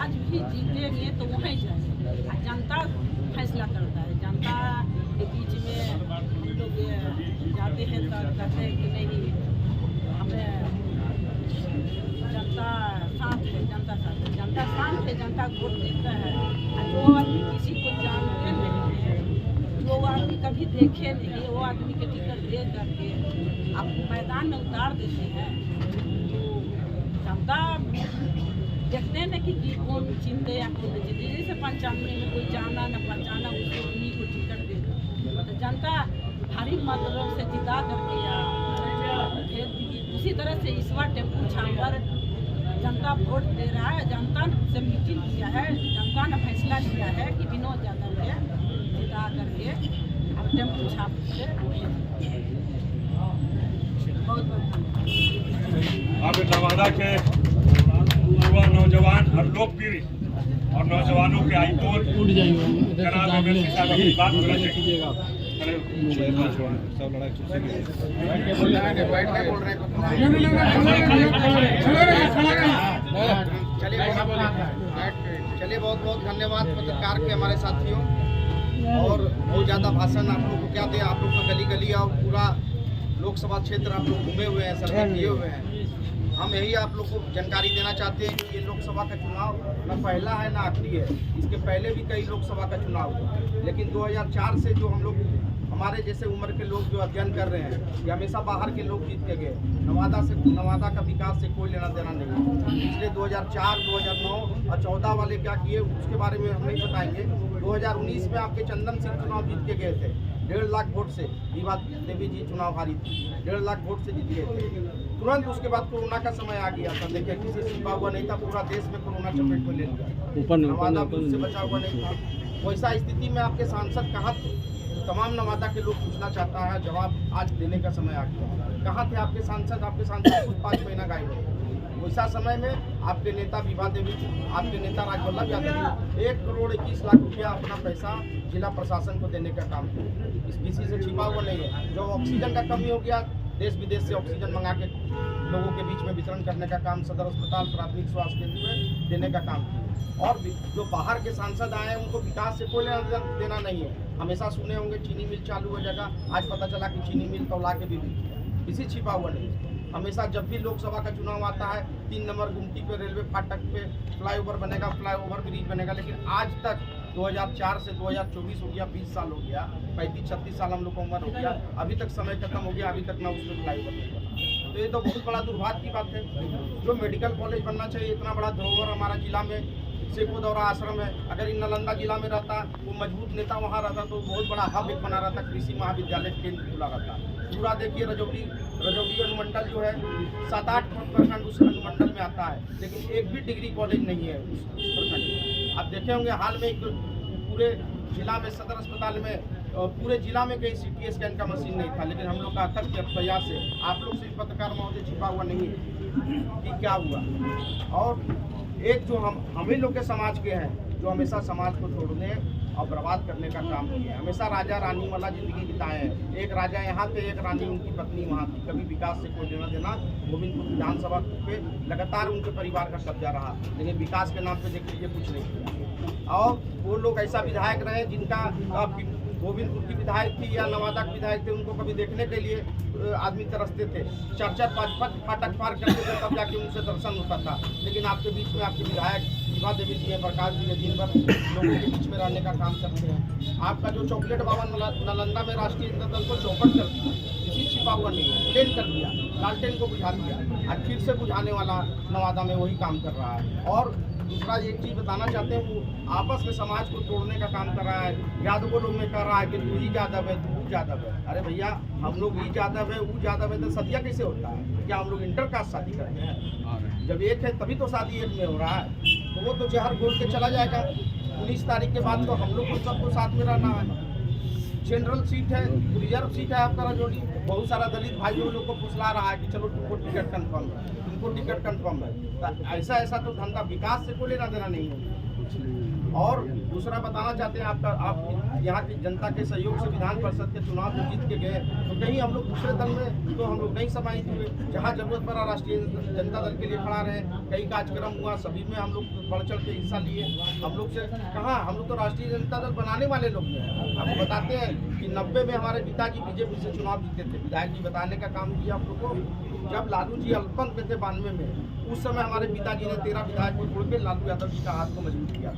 आज भी जीतेंगे तो वहीं जाएंगे। जनता फैसला करता है। जनता के बीच में हम लोग जाते हैं तो कहते हैं कि नहीं, हमें जनता साथ है, जनता साथ है, जनता शांत है, जनता वोट देता है। जो आदमी किसी को जानते नहीं है, जो आदमी कभी देखे नहीं, वो आदमी के टिकट दे करके आप मैदान में उतार देते हैं, तो जनता देखते हैं ना कि कौन चिंते या कौन नहीं चिंते। जैसे 95 में कोई जाना न पहचाना, उसको उन्हीं को टिकट दे दो, तो जनता भारी मात्रा से जिता करके या उसी तरह से इस बार टेम्पू छापर जनता वोट दे रहा है। जनता से मीटिंग किया है, जनता ने फैसला किया है कि विनोद यादव के जिता करके अब टेम्पू छाप से बहुत आप नवादा के युवा नौजवान और लोकप्रिय और नौजवानों के आइकॉन जनाब अमर साहब की बात करेंगे। चलिए बहुत बहुत धन्यवाद पत्रकार के हमारे साथियों। और बहुत ज़्यादा भाषण आप लोग को क्या दें, आप लोग का गली गली और पूरा लोकसभा क्षेत्र आप लोग घूमे हुए हैं, सर्वे किए हुए हैं। हम यही आप लोग को जानकारी देना चाहते हैं कि ये लोकसभा का चुनाव न पहला है न आखिरी है। इसके पहले भी कई लोकसभा का चुनाव हुआ, लेकिन 2004 से जो हम लोग हमारे जैसे उम्र के लोग जो अध्ययन कर रहे हैं, ये हमेशा बाहर के लोग जीत के गए। नवादा का विकास से कोई लेना देना नहीं है। पिछले 2004, 2009 और 14 वाले क्या किए उसके बारे में हम नहीं बताएंगे। 2019 में आपके चंदन सिंह चुनाव जीत के गए थे 1.5 लाख वोट से। विभा देवी जी चुनाव हारी थी, 1.5 लाख वोट से जीत गए थे। तुरंत उसके बाद कोरोना का समय आ गया था। देखिए किसी से छिपा हुआ नहीं था, पूरा देश में कोरोना चपेट में ले लिया। नवादा भी उससे बचा हुआ नहीं था। वैसा स्थिति में आपके सांसद कहाँ थे? तमाम नवादा के लोग पूछना चाहता है, जवाब आज देने का समय आ गया। कहाँ थे आपके सांसद? आपके सांसद कुछ 5 महीना गायब हो। वैसा समय में आपके नेता विभा देवी, आपके नेता राजवल्लभ यादव 1 करोड़ 21 लाख रुपया अपना पैसा जिला प्रशासन को देने का काम किया। इस किसी से छिपा हुआ नहीं है। जो ऑक्सीजन का कमी हो गया, देश विदेश से ऑक्सीजन मंगा के लोगों के बीच में वितरण करने का काम सदर अस्पताल, प्राथमिक स्वास्थ्य केंद्र में देने का काम किया। और जो बाहर के सांसद आए हैं उनको विकास से कोई लेना देना नहीं है। हमेशा सुने होंगे चीनी मिल चालू हो जाएगा, आज पता चला कि चीनी मिल तो ला के भी बिकी। किसी छिपा हुआ नहीं है। हमेशा जब भी लोकसभा का चुनाव आता है 3 नंबर गुमटी पे रेलवे फाटक पे फ्लाईओवर बनेगा, फ्लाईओवर ब्रिज बनेगा, लेकिन आज तक 2004 से 2024 हो गया, 20 साल हो गया, 35-36 साल हम लोग का उम्र हो गया, अभी तक समय खत्म हो गया, अभी तक ना उसमें फ्लाईओवर नहीं बना। तो ये तो बहुत बड़ा दुर्भाग्य की बात है। जो मेडिकल कॉलेज बनना चाहिए, इतना बड़ा धरोहर हमारा जिला में शेखो दौरा आश्रम है। अगर इन नालंदा जिला में रहता, वो मजबूत नेता वहाँ रहता तो बहुत बड़ा हब एक बना रहता, कृषि महाविद्यालय केंद्र खुला रहता। पूरा देखिए रजौली अनुमंडल जो है 7-8 प्रखंड उस अनुमंडल में आता है, लेकिन एक भी डिग्री कॉलेज नहीं है उस प्रखंड में। आप देखे होंगे हाल में पूरे जिला में सदर अस्पताल में पूरे जिला में कहीं CT स्कैन का मशीन नहीं था, लेकिन हम लोग का अथक प्रयास से आप लोग से पत्रकार महोदय छिपा हुआ नहीं है कि क्या हुआ। और एक जो हम ही लोग के समाज के हैं, जो हमेशा समाज को तोड़ने और बर्बाद करने का काम किया, हमेशा राजा रानी वाला जिंदगी बिताए हैं। एक राजा यहाँ थे, एक रानी उनकी पत्नी वहाँ थी। कभी विकास से कोई लेना देना। गोविंदपुर विधानसभा पे लगातार उनके परिवार का कब्जा रहा, लेकिन विकास के नाम पे देख लीजिए कुछ नहीं किया। और वो लोग ऐसा विधायक रहे जिनका गोविंदपुर की विधायक थी या नवादा के विधायक थे, उनको कभी देखने के लिए आदमी तरसते थे। 4-5 फाटक पार करते थे, तब जाके उनसे दर्शन होता था। लेकिन आपके बीच में आपके विधायक विभा देवी जी हैं, प्रकाश जी हैं, दिन भर लोगों के बीच में रहने का काम करते हैं। आपका जो चॉकलेट बाबा नालंदा में राष्ट्रीय जनता दल को चौपट कर दिया, किसी छिपा हुआ नहीं है, प्लेन कर दिया, लालटेन को बुझा दिया। आज फिर से बुझाने वाला नवादा में वही काम कर रहा है। और दूसरा एक चीज़ बताना चाहते हैं, वो आपस में समाज को तोड़ने का काम कर रहा है। यादवों लोग में कर रहा है कि तू ही यादव है, तू यादव है। अरे भैया, हम लोग ही यादव है, वो यादव है, तो सदिया कैसे होता है? क्या हम लोग इंटरकास्ट शादी करते हैं? जब एक है तभी तो शादी एक में हो रहा है। तो वो तो जहर घोल के चला जाएगा। 19 तारीख के बाद तो हम लोग को सबको साथ में रहना है। जनरल सीट है, रिजर्व सीट है आपका रजौली। बहुत सारा दलित भाइयों लोग को फुसला रहा है कि चलो तुमको टिकट कंफर्म है, तुमको टिकट कंफर्म है। तो ऐसा तो धंधा विकास से कोई लेना देना नहीं है। और दूसरा बताना चाहते हैं आप यहाँ की जनता के सहयोग से विधान परिषद के चुनाव में जीत के गए, तो कहीं हम लोग दूसरे दल में तो हम लोग नहीं समाहित हुए। जहाँ जरूरत पड़ा राष्ट्रीय जनता दल के लिए खड़ा रहे, कई कार्यक्रम हुआ, सभी में हम लोग बढ़ चढ़ के हिस्सा लिए। हम लोग से कहाँ, हम लोग तो राष्ट्रीय जनता दल बनाने वाले लोग हैं। आपको बताते हैं कि 90 में हमारे पिताजी बीजेपी से चुनाव जीते थे। विधायक जी बताने का काम किया हम लोग को। जब लालू जी अल्पमत में थे 92 में, उस समय हमारे पिताजी ने 13 विधायक को छोड़ के लालू यादव जी का हाथ को मजबूत किया।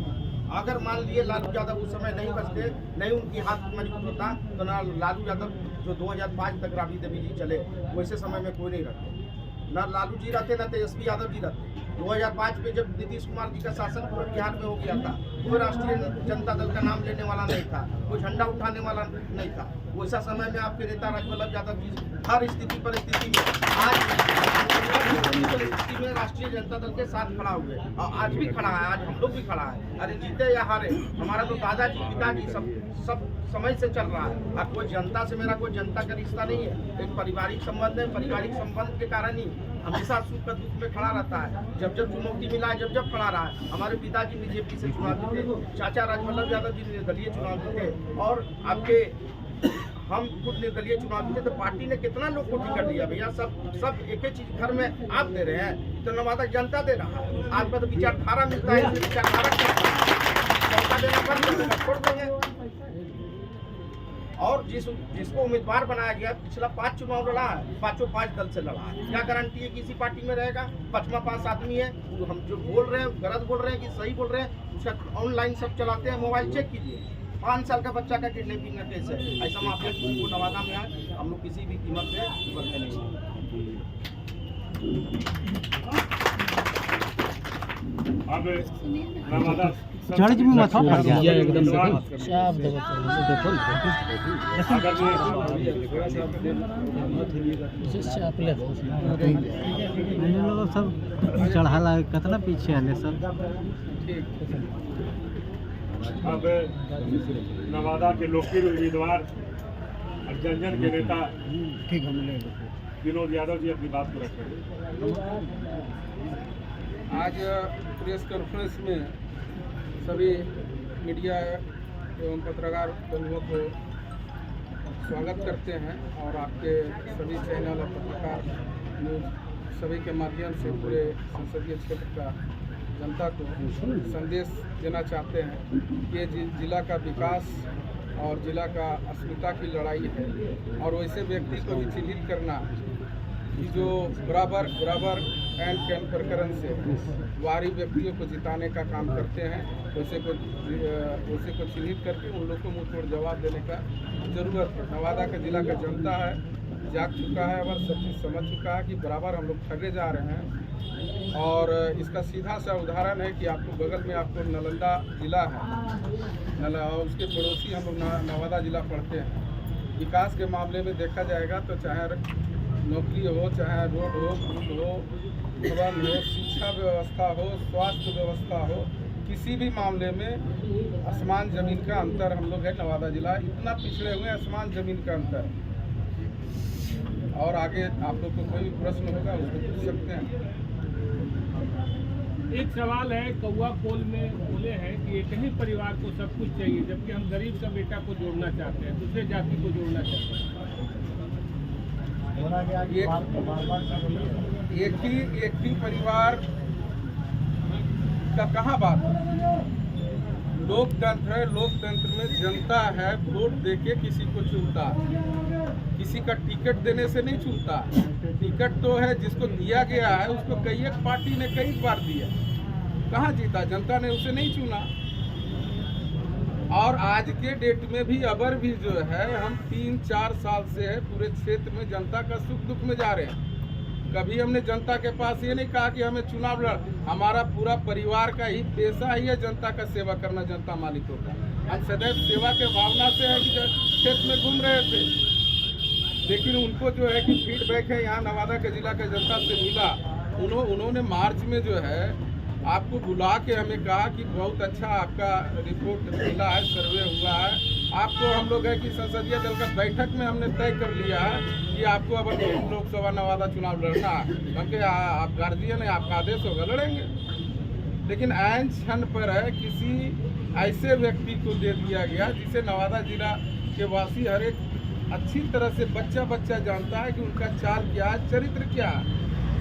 अगर मान लिए लालू यादव उस समय नहीं बचते, नहीं उनकी हाथ मजबूत होता, तो ना लालू यादव जो 2005 तक राबड़ी देवी जी चले, वैसे समय में कोई नहीं रहते। ना लालू जी रहते, ना तेजस्वी यादव जी रहते। 2005 में जब नीतीश कुमार जी का शासन पूरे बिहार में हो गया था, कोई राष्ट्रीय जनता दल का नाम लेने वाला नहीं था, कोई झंडा उठाने वाला नहीं था। वैसा समय में आपके नेता राजवल्लभ यादव जी हर स्थिति परिस्थिति में राष्ट्रीय जनता दल के साथ खड़ा हुए, और आज भी खड़ा है, आज हम लोग भी खड़ा है। अरे जीते या हारे, हमारा तो दादाजी पिताजी सब समय से चल रहा है। अब कोई जनता से मेरा कोई जनता का रिश्ता नहीं है, एक पारिवारिक संबंध है। पारिवारिक संबंध के कारण ही हमेशा सुख दुख में खड़ा रहता है। जब जब चुनौती मिला है, जब खड़ा रहा है। हमारे पिताजी बीजेपी से चुनाव जीते, चाचा राजवल्लभ यादव जी निर्दलीय चुनाव जीते, और आपके हम खुद निर्दलीय चुनाव जीते। तो पार्टी ने कितना लोग को टिकट दिया भैया? सब एक ही चीज घर में आप दे रहे हैं, तो नवादा जनता दे रहा है। आपका तो विचारधारा मिलता है, विचारधारा जनता देना बंद छोड़ देंगे। और जिसको उम्मीदवार बनाया गया, पिछला 5 चुनाव लड़ा है, 5 दल से लड़ा है। क्या गारंटी है कि इसी पार्टी में रहेगा? 5वां आदमी है। हम जो बोल रहे हैं गलत बोल रहे हैं कि सही बोल रहे हैं, उसका ऑनलाइन सब चलाते हैं, मोबाइल चेक कीजिए। 5 साल का बच्चा का किडनैपिंग का केस है। ऐसा माफिया किसी को नवादा में आए, हम लोग किसी भी कीमत पे बदले नहीं। अब नवादा जड़ में मत फट गया एकदम साफ देखो लोग सब चढ़ा कितना पीछे आने सब। अब नवादा के लोकप्रिय उम्मीदवार और जन के नेता विनोद यादव जी अपनी बात को रखेंगे। आज प्रेस कॉन्फ्रेंस में सभी मीडिया एवं पत्रकार बंधुओं को स्वागत करते हैं, और आपके सभी चैनल और पत्रकार न्यूज़ सभी के माध्यम से पूरे संसदीय क्षेत्र का जनता को संदेश देना चाहते हैं कि ये जिला का विकास और जिला का अस्मिता की लड़ाई है। और वैसे व्यक्ति को भी चिन्हित करना कि जो बराबर एंड कैन प्रकरण से बाहरी व्यक्तियों को जिताने का काम करते हैं, वैसे को चिन्हित करके उन लोगों को मुँह तोड़ जवाब देने का ज़रूरत है। नवादा का जिला का जनता है, जाग चुका है और सब चीज़ समझ चुका है कि बराबर हम लोग ठगे जा रहे हैं। और इसका सीधा सा उदाहरण है कि आपको बगल में आपको नालंदा जिला है, और उसके पड़ोसी हम लोग नवादा जिला पढ़ते हैं। विकास के मामले में देखा जाएगा तो चाहे नौकरी हो, चाहे रोड हो, पुल हो, भवन हो, शिक्षा व्यवस्था हो, स्वास्थ्य व्यवस्था हो, किसी भी मामले में आसमान ज़मीन का अंतर हम लोग है। नवादा जिला इतना पिछड़े हुए, आसमान ज़मीन का अंतर। और आगे आप लोग को कोई भी प्रश्न होगा उसको पूछ सकते हैं। एक सवाल है, कौआ कोल में बोले हैं कि एक ही परिवार को सब कुछ चाहिए, जबकि हम गरीब का बेटा को जोड़ना चाहते हैं, दूसरे जाति को जोड़ना चाहते हैं। एक ही परिवार का कहाँ बात है? लोकतंत्र है, लोकतंत्र में जनता है, वोट देके किसी को चुनता है, किसी का टिकट देने से नहीं चुनता। टिकट तो है जिसको दिया गया है, उसको कई एक पार्टी ने कई बार दिया, कहाँ जीता? जनता ने उसे नहीं चुना। और आज के डेट में भी अबर भी जो है, हम 3-4 साल से है पूरे क्षेत्र में जनता का सुख दुख में जा रहे हैं। कभी हमने जनता के पास ये नहीं कहा कि हमें चुनाव लड़, हमारा पूरा परिवार का ही पेशा ही है जनता का सेवा करना, जनता मालिकों का। हम सदैव सेवा के भावना से है कि क्षेत्र में घूम रहे थे, लेकिन उनको जो है कि फीडबैक है यहाँ नवादा के जिला के जनता से मिला। उन्होंने मार्च में जो है आपको बुला के हमें कहा कि बहुत अच्छा आपका रिपोर्ट मिला है, सर्वे हुआ है। आपको हम लोग है कि संसदीय दल का बैठक में हमने तय कर लिया है कि आपको अब लोकसभा नवादा चुनाव लड़ना है, क्योंकि आप गार्जियन है, आपका आदेश होगा, लड़ेंगे। लेकिन ऐन क्षण पर है किसी ऐसे व्यक्ति को दे दिया गया जिसे नवादा जिला के वासी हर एक अच्छी तरह से बच्चा जानता है कि उनका चाल क्या है, चरित्र क्या है।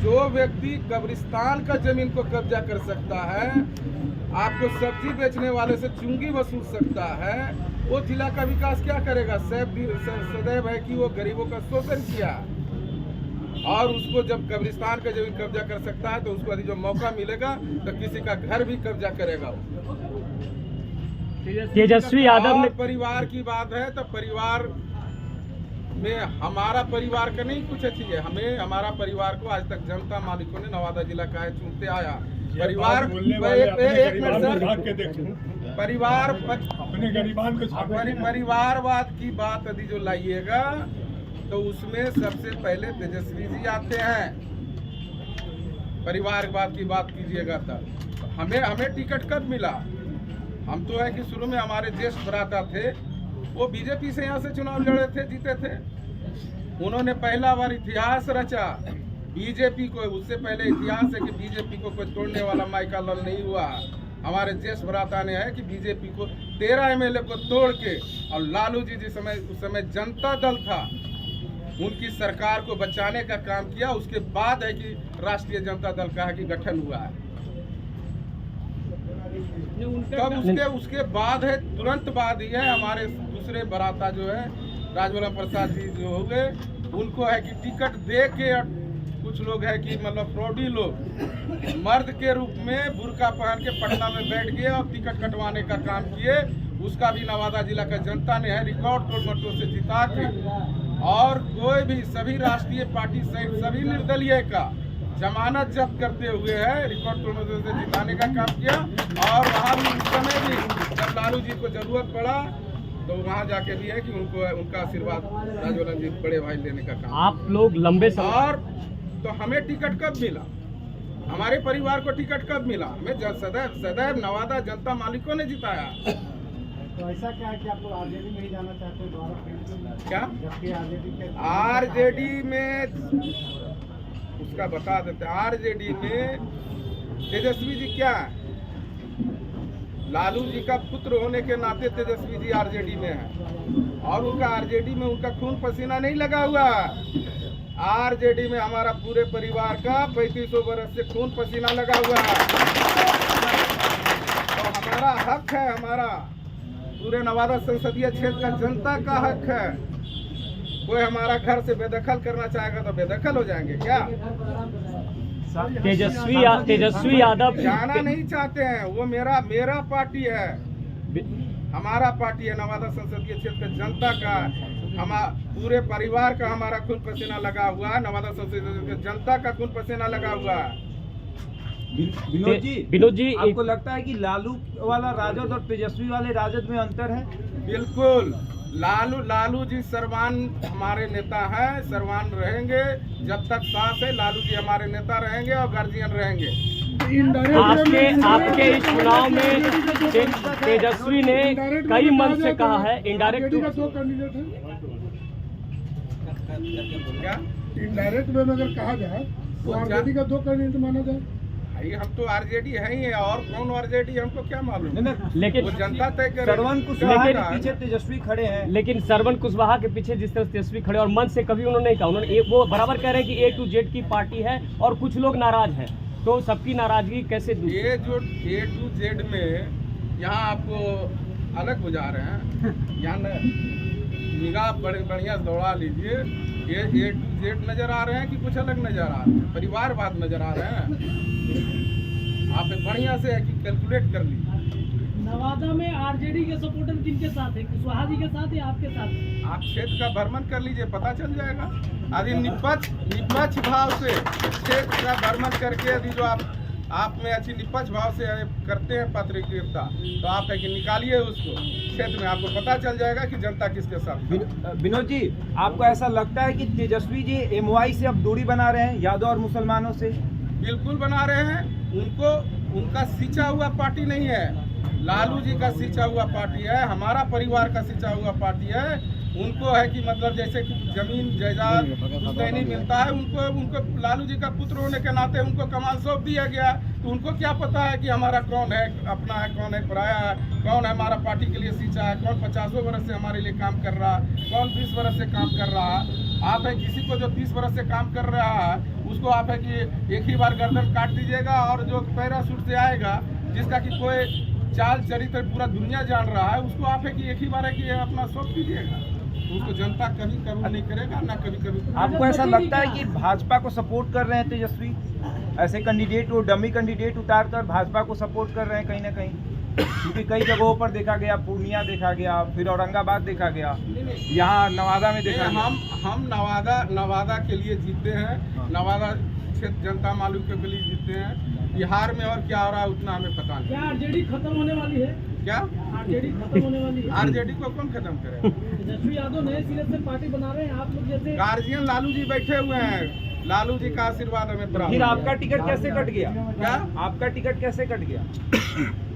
जो व्यक्ति कब्रिस्तान का जमीन को कब्जा कर सकता है, आपको सब्जी बेचने वाले से चुंगी वसूल सकता है, वो जिला का विकास क्या करेगा? सदैव है कि वो गरीबों का शोषण किया, और उसको जब कब्रिस्तान का जमीन कब्जा कर सकता है तो उसको यदि जो मौका मिलेगा तो किसी का घर भी कब्जा करेगा। तेजस्वी यादव ने परिवार की बात है तो परिवार में हमारा परिवार का नहीं कुछ अच्छी है, हमें हमारा परिवार को आज तक जनता मालिकों ने नवादा जिला का है चुनते आया। परिवार परिवारवाद की बात यदि जो लाइएगा तो उसमें सबसे पहले तेजस्वी जी आते हैं। परिवारवाद की बात कीजिएगा तब हमें टिकट कब मिला? हम तो है कि शुरू में हमारे ज्येष्ठ भ्राता थे, वो बीजेपी से यहाँ से चुनाव लड़े थे, जीते थे। उन्होंने पहला बार इतिहास रचा बीजेपी को। उससे पहले इतिहास है कि बीजेपी को कोई तोड़ने वाला माइका लाल नहीं हुआ। हमारे ज्येष्ठ भ्राता ने है कि बीजेपी को 13 एमएलए को तोड़ के, और लालू जी उस समय जनता दल था, उनकी सरकार को बचाने का काम किया। उसके बाद है कि राष्ट्रीय जनता दल का है कि गठन हुआ है। तब उसके बाद है, तुरंत बाद ही है हमारे दूसरे भ्राता जो है राजवल्लभ प्रसाद जी जो हो गए, उनको है कि टिकट दे के, कुछ लोग है कि मतलब फ्रॉडी लोग मर्द के रूप में बुर्का पहन के पटना में बैठ गए और टिकट कटवाने का काम किए। उसका भी नवादा जिला का जनता ने है रिकॉर्ड तोड़ मतों से जिता के, और कोई भी सभी राष्ट्रीय पार्टी सहित सभी निर्दलीय का जमानत जब्त करते हुए है रिकॉर्ड तोड़ मतों से जिताने का काम किया। और वहाँ भी उस समय भी जब लालू जी को जरूरत पड़ा तो वहाँ जाके भी है कि उनका आशीर्वाद राजवल्लभ जी बड़े भाई लेने का काम। आप लोग लंबे समय और तो हमें टिकट कब मिला? हमारे परिवार को टिकट कब मिला? हमें सदैव नवादा जनता मालिकों ने जिताया। तो ऐसा क्या है कि आप लोग आरजेडी में ही जाना चाहते हैं दोबारा? क्या जबकि आरजेडी में उसका बता देते। आरजेडी में तेजस्वी जी क्या है? लालू जी का पुत्र होने के नाते तेजस्वी जी आरजेडी में है, और उनका आरजेडी में उनका खून पसीना नहीं लगा हुआ। आरजेडी में हमारा पूरे परिवार का 3500 बरस से खून पसीना लगा हुआ है। तो हमारा हक है, हमारा पूरे नवादा संसदीय क्षेत्र का जनता का हक है। कोई हमारा घर से बेदखल करना चाहेगा तो बेदखल हो जाएंगे क्या? तेजस्वी यादव जाना नहीं चाहते हैं, वो मेरा पार्टी है, हमारा पार्टी है नवादा संसदीय क्षेत्र के जनता का। पूरे परिवार का हमारा खून पसीना लगा हुआ है, नवादा संसदीय क्षेत्र के जनता का खून पसीना लगा हुआ है। विनोद जी आपको लगता है कि लालू वाला राजद और तेजस्वी वाले राजद में अंतर है? बिल्कुल। लालू जी सर्वान हमारे नेता हैं, सर्वान रहेंगे जब तक सांस है। लालू जी हमारे नेता रहेंगे और गार्जियन रहेंगे। आपके इस चुनाव में तेजस्वी ने कई मंच से कहा है इनडायरेक्ट क्या इनडायरेक्ट वे में अगर कहा जाए तो आरजेडी का 2 कैंडिडेट माना जाए। भाई हम तो आरजेडी है ही है, और कौन आरजेडी हमको क्या मालूम। लेकिन वो जनता तय करे। श्रवण कुशवाहा के पीछे तेजस्वी खड़े हैं, लेकिन श्रवण कुशवाहा के पीछे जिस तरह तेजस्वी खड़े और मंच से कभी उन्होंने नहीं कहा। उन्होंने वो बराबर कह रहे हैं कि A to Z की पार्टी है और कुछ लोग नाराज हैं, तो सबकी नाराजगी कैसे दूर? ये जो A to Z में यहाँ आपको अलग बुझा रहे हैं, यहाँ निगाह बढ़िया दौड़ा लीजिए। ये A to Z नजर आ रहे हैं कि कुछ अलग नजर आ रहे हैं? परिवारवाद नजर आ रहे हैं? आप बढ़िया से कैलकुलेट कर लीजिए। नवादा में आरजेडी के सपोर्टर किनके साथ है? कुशवाहा जी के साथ या आपके साथ? आप क्षेत्र का भ्रमण कर लीजिए, पता चल जाएगा। यदि निष्पक्ष भाव से क्षेत्र का भ्रमण करके यदि जो आप में अच्छी निष्पक्ष भाव से करते हैं पत्रकारिता, तो आप है कि निकालिए उसको क्षेत्र में, आपको पता चल जाएगा कि जनता किसके साथ। विनोद जी आपको ऐसा लगता है कि तेजस्वी जी MY से अब दूरी बना रहे हैं यादव और मुसलमानों से? बिल्कुल बना रहे हैं। उनका सिंचा हुआ पार्टी नहीं है, लालू जी का सिंचा हुआ पार्टी है, हमारा परिवार का सिंचा हुआ पार्टी है। उनको है कि मतलब जैसे कि जमीन जायदाद पुश्तैनी मिलता है, उनको लालू जी का पुत्र होने के नाते उनको कमान सौंप दिया गया। तो उनको क्या पता है कि हमारा कौन है अपना है, कौन है पराया है, कौन है हमारा पार्टी के लिए सींचा है, कौन 50 वर्ष से हमारे लिए काम कर रहा है, कौन 20 वर्ष से काम कर रहा है। आप है किसी को जो 30 वर्ष से काम कर रहा है उसको आप है कि एक ही बार गर्दन काट दीजिएगा, और जो पैराशूट से आएगा जिसका कि कोई चाल चरित्र पूरा दुनिया जान रहा है उसको आप है कि एक ही बार है कि अपना सौंप दीजिएगा। तो उसको जनता कभी कबूल नहीं करेगा, ना कभी कभी। आपको ऐसा लगता है कि भाजपा को सपोर्ट कर रहे हैं तेजस्वी, ऐसे कैंडिडेट वो डमी कैंडिडेट उतार कर भाजपा को सपोर्ट कर रहे हैं कहीं ना कहीं? क्योंकि कई जगहों पर देखा गया, पूर्णिया देखा गया, फिर औरंगाबाद देखा गया, यहाँ नवादा में देखा गया। हम नवादा के लिए जीते हैं, नवादा क्षेत्र जनता मालूम के लिए जीते हैं। बिहार में और क्या हो रहा है उतना हमें पता नहीं। क्या आरजेडी खत्म होने वाली है? क्या आरजेडी खत्म होने वाली है? आरजेडी को कौन खत्म करे? तेजस्वी यादव नए सिरे से पार्टी बना रहे हैं, आप लोग जैसे गार्जियन लालू जी बैठे हुए हैं, लालू जी का आशीर्वाद हमें प्राप्त। फिर आपका टिकट कैसे कट गया? क्या आपका टिकट कैसे कट गया?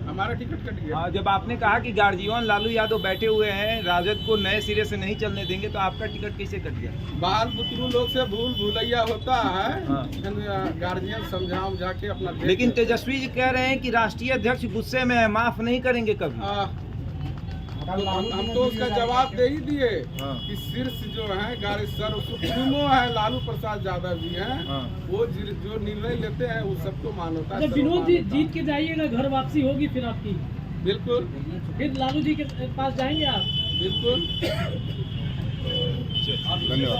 हमारा टिकट कट गया? हाँ, जब आपने कहा कि गार्जियन लालू यादव बैठे हुए हैं, राजद को नए सिरे से नहीं चलने देंगे, तो आपका टिकट कैसे कट गया? बाल बुतरू लोग से भूल भूलैया होता है। हाँ। गार्जियन समझा के अपना लेकिन तेजस्वी जी कह रहे हैं कि राष्ट्रीय अध्यक्ष गुस्से में है, माफ नहीं करेंगे कभी। हम तो उसका जवाब दे ही दिए हाँ। कि शीर्ष जो है गाड़ी सर सुप्रीमो है लालू प्रसाद यादव जी हैं, हाँ। वो जो निर्णय लेते हैं वो सबको मानवता। जब विनोद जी जीत के जाइएगा, घर वापसी होगी फिर आपकी, बिल्कुल। फिर लालू जी के पास जाएंगे आप? बिल्कुल। धन्यवाद।